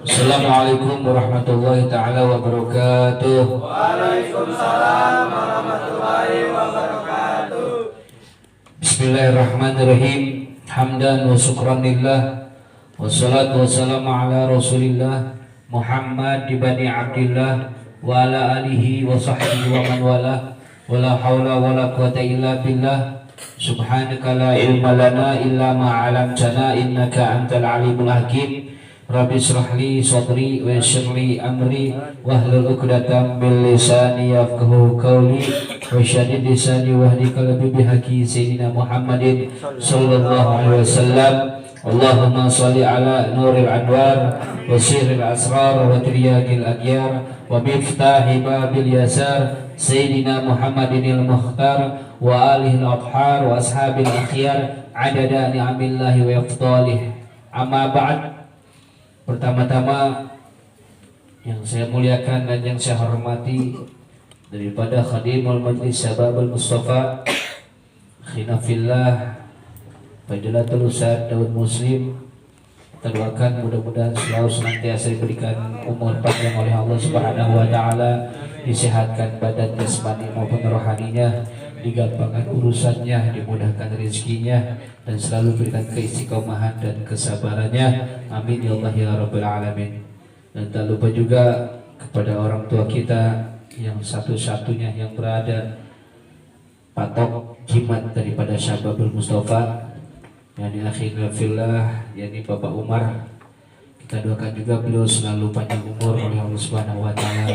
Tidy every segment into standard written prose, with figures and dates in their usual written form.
Assalamualaikum warahmatullahi taala wabarakatuh. Waalaikumsalam warahmatullahi wabarakatuh. Bismillahirrahmanirrahim. Hamdan wa syukran lillah. Wassalatu wassalamu ala Rasulillah Muhammad ibni Abdillah wa ala alihi wa sahbihi wa man wala. Wala haula wala quwata illa billah. Subhanaka la ilma lana illa ma 'allamtana innaka antal alimul hakim. Rabbi shrah li sadri wa yassir li amri wahlul 'uqdatam min lisani yafqahu qawli wa syaddid lisani wahdi qalbi bihaqi sayyidina Muhammadin sallallahu alaihi wasallam. Allahumma shalli ala nuril anwar wa sirril asrar wa tiryaqil aghyar wa miftahi babil yasar sayyidina Muhammadin al-mukhtar wa alihi al-athhar wa ashabil akhyar adada ni'amillahi wa ifdalih. Amma ba'd. Pertama-tama yang saya muliakan dan yang saya hormati daripada Khadimul Majlis Syababul Mustafa Khinafillah Fadilatul Ustaz Daud Muslim, kita doakan mudah-mudahan selalu senantiasa diberikan umur panjang oleh Allah Subhanahu wa taala, disehatkan badan jasmani maupun rohaninya, digampangkan urusannya, dimudahkan rezekinya, dan selalu berikan keistiqomahan dan kesabarannya. Amin ya Allah ya Rabbal Alamin. Dan tak lupa juga kepada orang tua kita yang satu-satunya yang berada patok jimat daripada Syababul Mustafa, yakni akhirnya fillah, yakni Bapak Umar. Kita doakan juga beliau selalu panjang umur oleh Allah Subhanahu wa taala,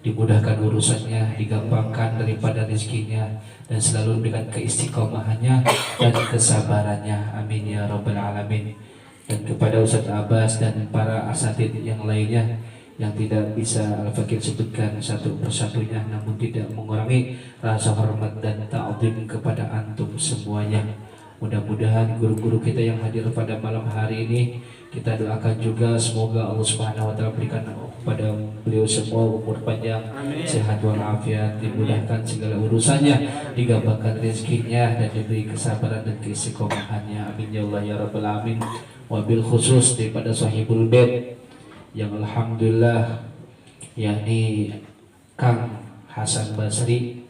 dimudahkan urusannya, digampangkan daripada rezekinya, dan selalu memberikan keistiqomahannya dan kesabarannya. Amin ya Rabbal Alamin. Dan kepada Ustadz Abbas dan para asatid yang lainnya yang tidak bisa Al-Fakir sebutkan satu persatunya, namun tidak mengurangi rasa hormat dan ta'zim kepada antum semuanya. Mudah-mudahan guru-guru kita yang hadir pada malam hari ini, kita doakan juga semoga Allah Subhanahu wa taala berikan kepada beliau semua umur panjang, sehat walafiat, dimudahkan segala urusannya, digampangkan rezekinya, dan diberi kesabaran dan keistiqomahannya. Amin ya Allah ya Rabbal Alamin. Wabil khusus daripada sahibul bait yang alhamdulillah yakni Kang Hasan Basri,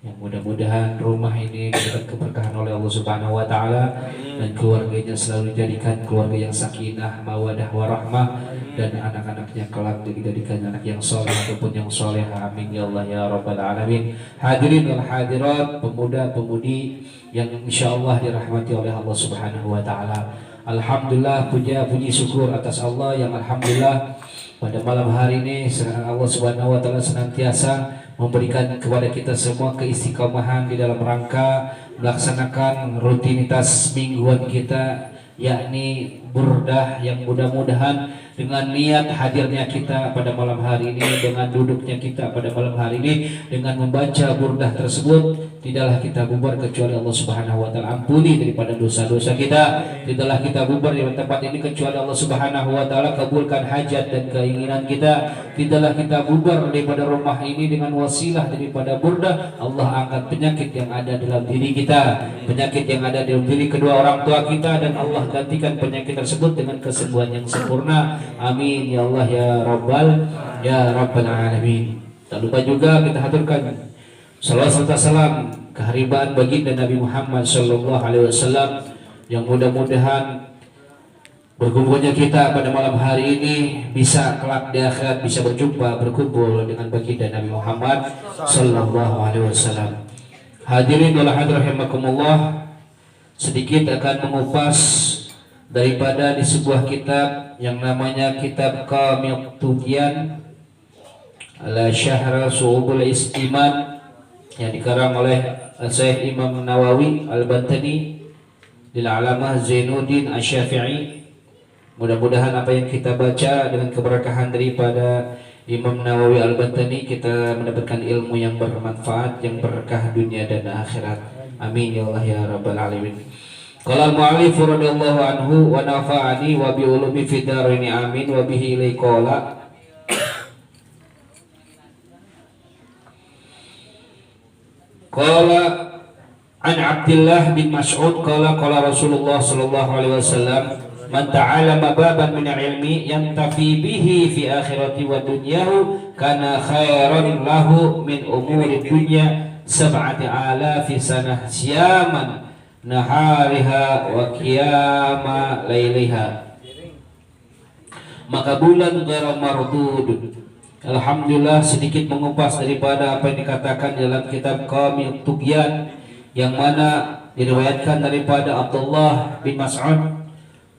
yang mudah-mudahan rumah ini diberikan keberkahan oleh Allah Subhanahu wa taala, dan keluarganya selalu dijadikan keluarga yang sakinah, mawadah, warahmah, dan anak-anaknya kelak dijadikan anak yang soleh ataupun yang soleh. Amin ya Allah ya Rabbal Alamin. Hadirin wal hadirat, pemuda-pemudi yang insyaallah dirahmati oleh Allah Subhanahu wa taala. Alhamdulillah, puji syukur atas Allah yang alhamdulillah pada malam hari ini Allah Subhanahu wa taala senantiasa memberikan kepada kita semua keistiqomahan di dalam rangka melaksanakan rutinitas mingguan kita, yakni burdah, yang mudah-mudahan dengan niat hadirnya kita pada malam hari ini, dengan duduknya kita pada malam hari ini, dengan membaca burdah tersebut, tidaklah kita bubar kecuali Allah Subhanahu wa taala ampuni daripada dosa-dosa kita. Tidaklah kita bubar di tempat ini kecuali Allah Subhanahu wa taala kabulkan hajat dan keinginan kita. Tidaklah kita bubar daripada rumah ini dengan wasilah daripada burdah, Allah angkat penyakit yang ada dalam diri kita, penyakit yang ada dalam diri kedua orang tua kita, dan Allah gantikan penyakit tersebut dengan kesembuhan yang sempurna. Amin ya Allah ya Rabbal Alamin. Tak lupa juga kita haturkan salawat serta salam keharibaan baginda Nabi Muhammad sallallahu alaihi wasallam, yang mudah-mudahan berkumpulnya kita pada malam hari ini bisa kelak di akhirat bisa berkumpul dengan baginda Nabi Muhammad sallallahu alaihi wasallam. Hadirin wal hadirat rahimakumullah, sedikit akan mengupas daripada di sebuah kitab yang namanya kitab Qamiyat Tughyan ala Syahra Su'ubul Istiman, yang dikarang oleh Syekh Imam Nawawi Al-Bantani lil Alamah Zainuddin Asy-Syafi'i. Mudah-mudahan apa yang kita baca dengan keberkahan daripada Imam Nawawi Al-Bantani, kita mendapatkan ilmu yang bermanfaat, yang berkah dunia dan akhirat. Amin ya Allah ya Rabbal Alamin. Qala al-mu'allif radhiyallahu anhu wa nafa'ani wa bi ulumi fid dharain amin wa bihi ilai qala. Qala an Abdullah bin Mas'ud qala qala Rasulullah sallallahu alaihi wasallam Man ta'allama baban min ilmi yantafi bihi fi akhirati wa dunyahu kana khairan lahu min umuri dunya 7,000 sanah siyaman nahariha wa qiyama lailiha. Maka bulan ghairu mardud. Alhamdulillah sedikit mengupas daripada apa yang dikatakan dalam kitab Qamil Tughyan yang mana diriwayatkan daripada Abdullah bin Mas'ud.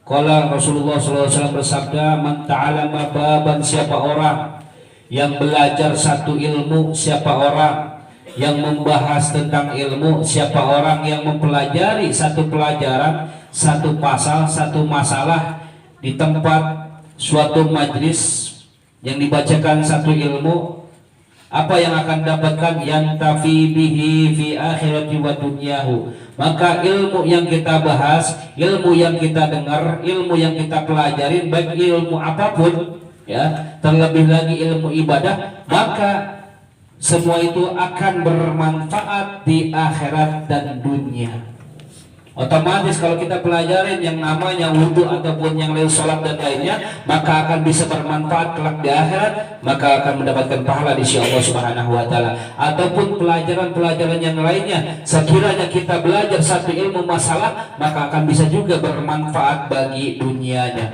Qala Rasulullah SAW bersabda, man ta'alama baban, siapa orang yang belajar satu ilmu, siapa orang yang membahas tentang ilmu, siapa orang yang mempelajari satu pelajaran, satu pasal, satu masalah di tempat suatu majlis yang dibacakan satu ilmu, apa yang akan dapatkan? Yantafi bihi fi akhirati wa dunyahu. Maka ilmu yang kita bahas, ilmu yang kita dengar, ilmu yang kita pelajari, baik ilmu apapun ya, terlebih lagi ilmu ibadah, maka semua itu akan bermanfaat di akhirat dan dunia. Otomatis kalau kita pelajarin yang namanya wudhu ataupun yang lain sholat dan lainnya, maka akan bisa bermanfaat kelak di akhirat, maka akan mendapatkan pahala di sisi Allah Subhanahu wa taala. Ataupun pelajaran-pelajaran yang lainnya, sekiranya kita belajar satu ilmu masalah, maka akan bisa juga bermanfaat bagi dunianya.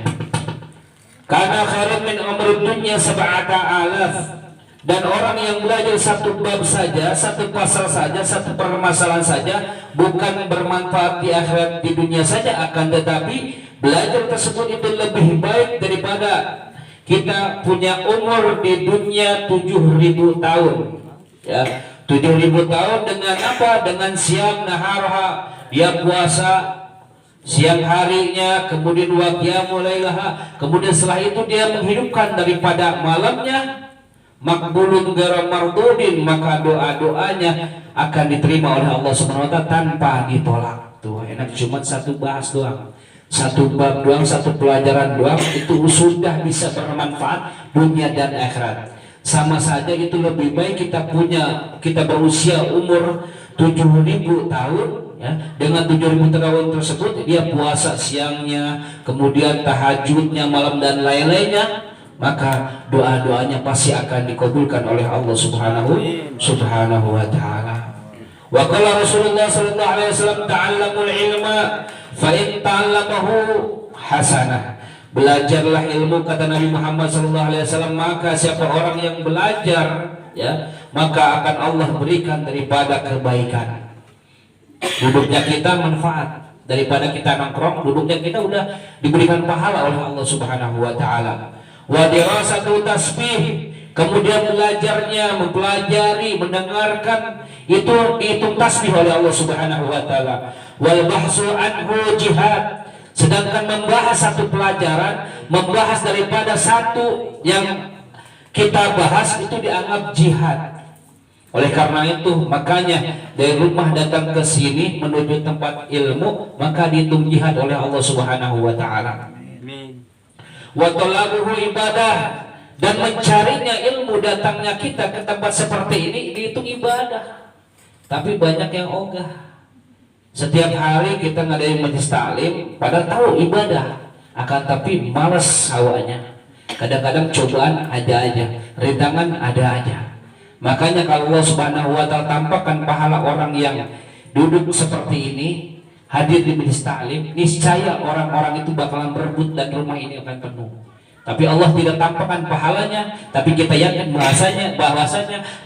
Karena khairun min umri dunya 7,000. Dan orang yang belajar satu bab saja, satu pasal saja, satu permasalahan saja, bukan bermanfaat di akhirat di dunia saja, akan tetapi belajar tersebut itu lebih baik daripada kita punya umur di dunia 7.000 tahun ya, 7.000 tahun dengan apa? Dengan siang naharha, dia puasa siang harinya, kemudian wa qiyamul lailaha, kemudian setelah itu dia menghidupkan daripada malamnya, makbulun ghairu mardudin, maka doa-doanya akan diterima oleh Allah Subhanahu wa taala tanpa ditolak. Tuh enak, cuma satu bahas doang, satu bab doang, satu pelajaran doang, itu sudah bisa bermanfaat dunia dan akhirat. Sama saja itu lebih baik kita berusia umur 7.000 tahun ya, dengan 7.000 tahun tersebut dia puasa siangnya, kemudian tahajudnya malam dan lain-lainnya, maka doa-doanya pasti akan dikabulkan oleh Allah Subhanahu wa taala. Wa qala Rasulullah sallallahu alaihi wasallam, ta'allamul ilma fa in ta'allamahu hasanah. Belajarlah ilmu, kata Nabi Muhammad sallallahu alaihi wasallam, maka siapa orang yang belajar ya, maka akan Allah berikan daripada kebaikan. Duduknya kita manfaat, daripada kita nongkrong, duduknya kita udah diberikan pahala oleh Allah Subhanahu wa taala. Wa dirasatu tasbih, kemudian belajarnya, mempelajari, mendengarkan, itu dihitung tasbih oleh Allah Subhanahu wa taala. Wal bahsu anhu jihad, sedangkan membahas satu pelajaran, membahas daripada satu yang kita bahas itu dianggap jihad. Oleh karena itu makanya dari rumah datang ke sini menuju tempat ilmu, maka dihitung jihad oleh Allah Subhanahu wa taala. Wa talabuhu ibadah, dan mencarinya ilmu, datangnya kita ke tempat seperti ini dihitung ibadah. Tapi banyak yang ogah, setiap hari kita ngadain majelis taklim padahal tahu ibadah, akan tapi malas hawanya. Kadang-kadang cobaan ada aja, rintangan ada aja. Makanya kalau Allah Subhanahu wa taala tampakkan pahala orang yang duduk seperti ini, hadir di majelis taklim, niscaya orang-orang itu bakalan berebut dan rumah ini akan penuh. Tapi Allah tidak tampakkan pahalanya, tapi kita yakin bahwasanya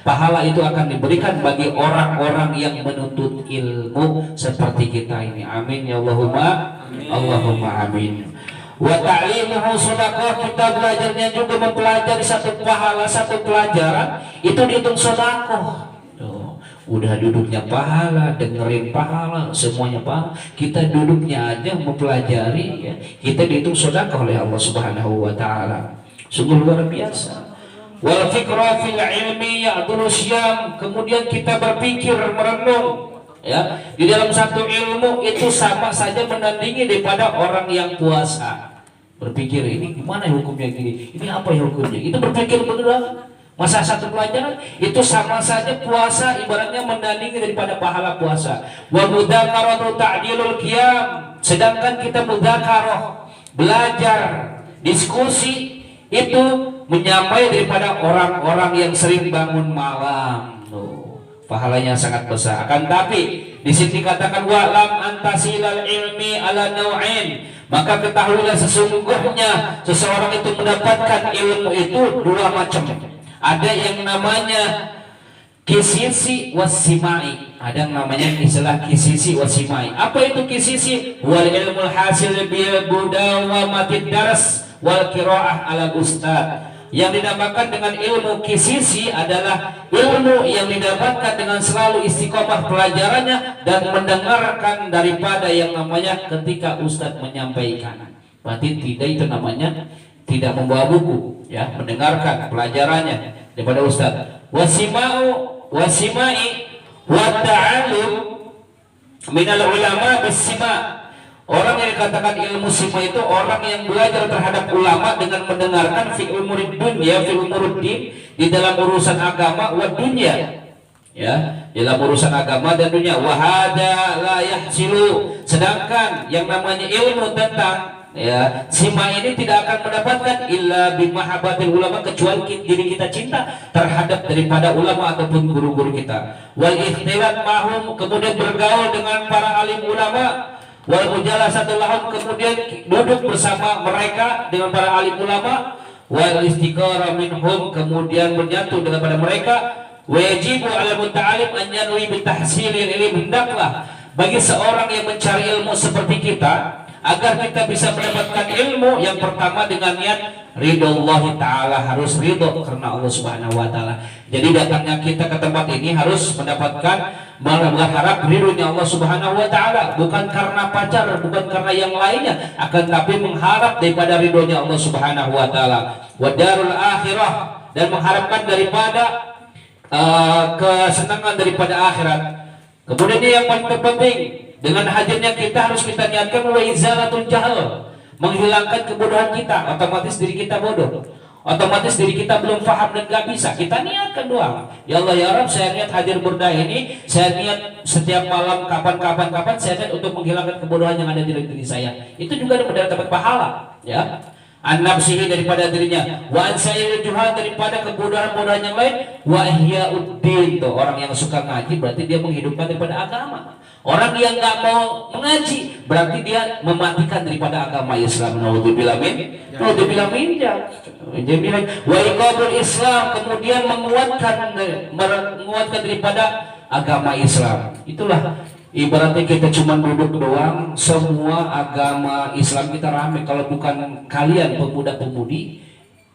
pahala itu akan diberikan bagi orang-orang yang menuntut ilmu seperti kita ini. Amin ya Allahumma amin. Allahumma amin. Wa ta'limuhu shadaqah, kita belajarnya juga mempelajari satu pahala, satu pelajaran itu dihitung sedekah. Udah duduknya pahala, dengerin pahala, semuanya pahala. Kita duduknya aja mempelajari ya, kita dihitung sedekah oleh Allah Subhanahu wa taala. Sungguh luar biasa. Wal fikra fil ilmi ya'dulu syam, kemudian kita berpikir, merenung ya, di dalam satu ilmu itu sama saja menandingi daripada orang yang puasa. Berpikir ini gimana hukumnya gini, ini apa ya hukumnya, itu berpikir beneran. Masa satu pelajaran itu sama saja puasa, ibaratnya menandingi daripada pahala puasa. Wa mudzakaratu ta'dilul qiyam, sedangkan kita mudzakarah, belajar, diskusi itu menyampai daripada orang-orang yang sering bangun malam. Pahalanya sangat besar. Akan tapi di sini dikatakan wa'lam antasilal ilmi ala nau'ain, maka ketahuilah sesungguhnya seseorang itu mendapatkan ilmu itu dua macam. Ada yang namanya kisisi wasimai, ada yang namanya istilah kisisi wasimai. Apa itu kisisi? Wal ilmul hasil bil budawamatid dars wal qiraah ala ustad. Yang dinamakan dengan ilmu kisisi adalah ilmu yang didapatkan dengan selalu istiqomah pelajarannya dan mendengarkan daripada yang namanya ketika ustadz menyampaikan. Berarti tidak, itu namanya tidak membawa buku, ya, mendengarkan pelajarannya daripada ustadz. Wasimai wa ta'allum minal ulama bisima. Orang yang dikatakan ilmu sima itu orang yang belajar terhadap ulama dengan mendengarkan fi umurid dunya, fi umuruddin, di dalam urusan agama wa dunya, ya, dalam urusan agama dan dunia. Wa hada la yahsilu, sedangkan yang namanya ilmu tentang, ya, sima ini tidak akan mendapatkan illa bi mahabbatil ulama, kecuali diri kita cinta terhadap daripada ulama ataupun guru-guru kita. Wal ikhtilat mahum, kemudian bergaul dengan para alim ulama. Wal mujalasatul lahum, kemudian duduk bersama mereka dengan para alim ulama. Wal istiqara minhum, kemudian menyatu dengan pada mereka. Wajibu 'ala muta'alim an yanwi bi tahsilil ilmi, hendaklah bagi seorang yang mencari ilmu seperti kita agar kita bisa mendapatkan ilmu yang pertama dengan niat ridhollahi ta'ala, harus ridho karena Allah subhanahu wa ta'ala. Jadi datangnya kita ke tempat ini harus mendapatkan, berharap ridhonya Allah subhanahu wa ta'ala, bukan karena pacar, bukan karena yang lainnya, akan tapi mengharap daripada ridhonya Allah subhanahu wa ta'ala. Wa darul akhirah, dan mengharapkan daripada kesenangan daripada akhirat. Kemudian yang paling terpenting, dengan hadirnya kita harus kita niatkan wa izalatul jahl, menghilangkan kebodohan kita. Otomatis diri kita bodoh, otomatis diri kita belum paham dan gak bisa. Kita niatkan doang, ya Allah ya Rabb, saya niat hadir burdah ini, saya niat setiap malam kapan saya niat untuk menghilangkan kebodohan yang ada di diri saya. Itu juga dapat pahala, ya. An-nafsihi, daripada dirinya, wa ansayil juhal, daripada kebodohan-kebodohan yang lain, wa ihya'uddin, tuh orang yang suka ngaji berarti dia menghidupkan daripada agama. Orang yang nggak mau mengaji berarti dia mematikan daripada agama Islam. Naudzubillah min ya. Dia bilang wa iqamul Islam, kemudian menguatkan daripada agama Islam. Itulah ibaratnya kita cuma duduk doang, semua agama Islam kita rame. Kalau bukan kalian pemuda-pemudi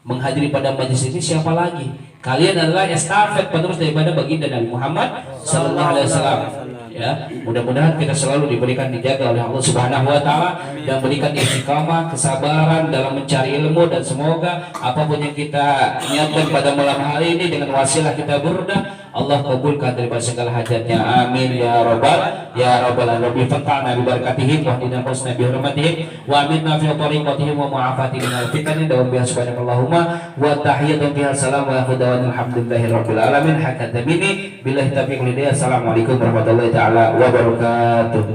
menghadiri pada majelis ini, siapa lagi? Kalian adalah estafet penerus daripada baginda Nabi Muhammad sallallahu alaihi wasallam. Ya, mudah-mudahan kita selalu diberikan dijaga oleh Allah Subhanahu wa taala dan berikan istiqamah, kesabaran dalam mencari ilmu, dan semoga apapun yang kita niatkan pada malam hari ini dengan wasilah kita burdah, Allah kabulkan daripada segala hajatnya. Amin ya rabbal alamin. Fanta'na bi barakatihim wa hdina husna bi hurmatihim wa aminna fi tariqatihim wa mu'afati min al-fitan wa biha subhanakallahumma wa tahiyyatu biha salam wa khudwan alhamdulillahirabbil alamin. Hakadamini billahi taufiq hidayah. Assalamualaikum warahmatullahi taala wabarakatuh.